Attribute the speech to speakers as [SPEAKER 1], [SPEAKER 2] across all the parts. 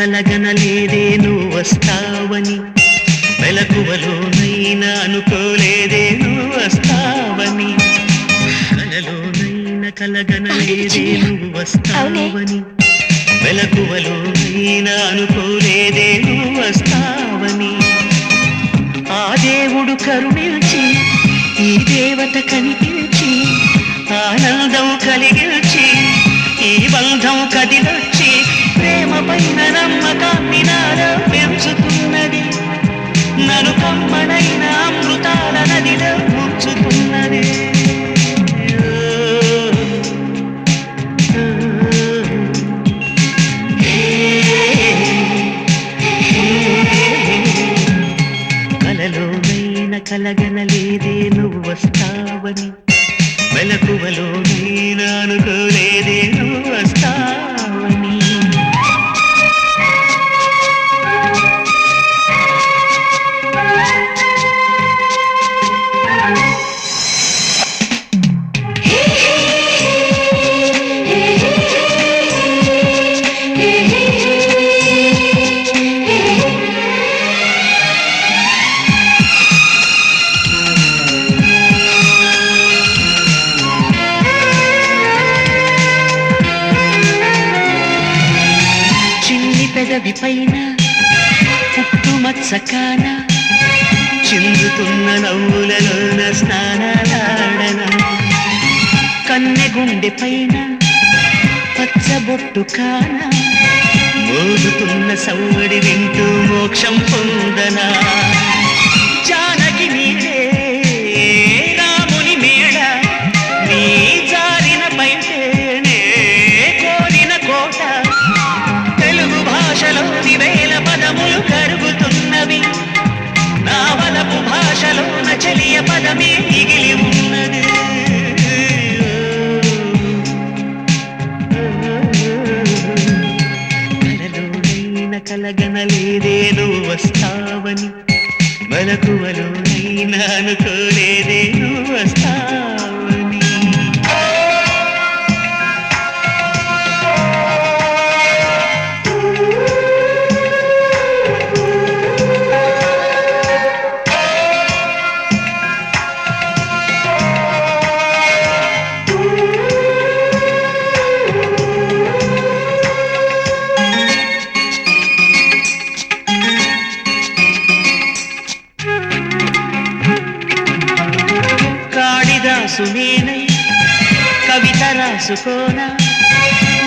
[SPEAKER 1] కలగనలేదే నువ్వు వస్తావని, మెలకువలోనైనా అనుకోలేదే నువ్వు వస్తావని, కలలోనైనా కలగనలేదే నువ్వు వస్తావని, మెలకువలోనైనా అనుకోలేదే నువ్వు వస్తావని. ఆ దేవుడు కరుణించి ఈ దేవత కనిపించి ఆనందం కలిగించి ఈ బంధం కదిలొచ్చి ప్రేమ పైన నమ్మకాన్ని నాలో పెంచుతున్నది, నన్ను కమ్మనైన అమృతాల నదిలో ముంచుతున్నది. కలలోనైనా కలగనలేదే నువ్వు వస్తావని, మెలకువలోనైనా అనుకోలేదే నువ్వు వస్తావని. పెదవి పైన పుట్టుమచ్చకాన చిందుతున్న నవ్వులలోన స్నానాలాడన, కన్నె గుండె పైన పచ్చబొట్టు కాన మోగుతున్న సవ్వడి వింటూ మోక్షం పొందనా. జానకి నీడే రాముని మేడ నీ జారిన బయటేనే కోరిన కోట, తెలుగు భాషలోని వేల పదములు కరుగుతున్నవి, నా వలపు భాషలోన చెలియ పదమే మిగిలి ఉన్నది. కలలోనైనా కలగనలేదే నువ్వు వస్తావని, మెలకువలోనైనా అనుకోలేదే నువ్వు వస్తావని. కాళిదాసునేనై కవిత రాసుకోనా,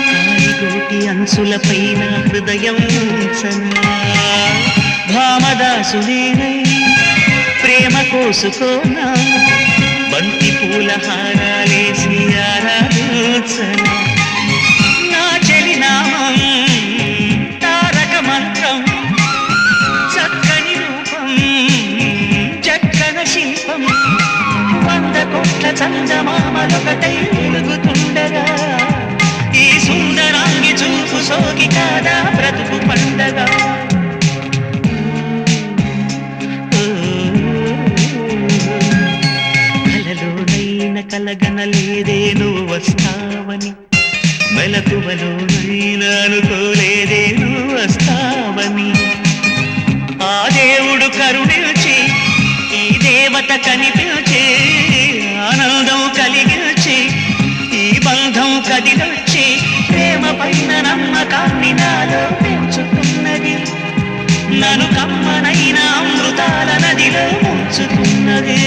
[SPEAKER 1] కాలిగోటి అంచుల పైన హృదయం ఉంచనా. భామదాసునేనై ప్రేమ కోసుకోనా, బంతి పూల హారాలేసి ఆరాధించనా. నా చెలి నామం తారక మంత్రం, చక్కని రూపం చక్కన శిల్పం, 100 కోట్ల చందమామలొకటై వెలుగుతుండగా ఈ సుందరాంగి చూపు సోకి కాదా బ్రతుకు పండగ. కలలోనైనా కలగనలేదే నువ్వు వస్తావని, మెలకువలోనైనా అనుకోలేదే నువ్వు వస్తావని. ఆ దేవుడు కరుణించి ఈ దేవత కనిపించి ఆనందం కలిగించి ఈ బంధం కదిలొచ్చి ప్రేమ పైన నమ్మకాన్ని నాలో పెంచుతున్నది, నన్ను కమ్మనైన అమృతాల నదిలో ముంచుతున్నది.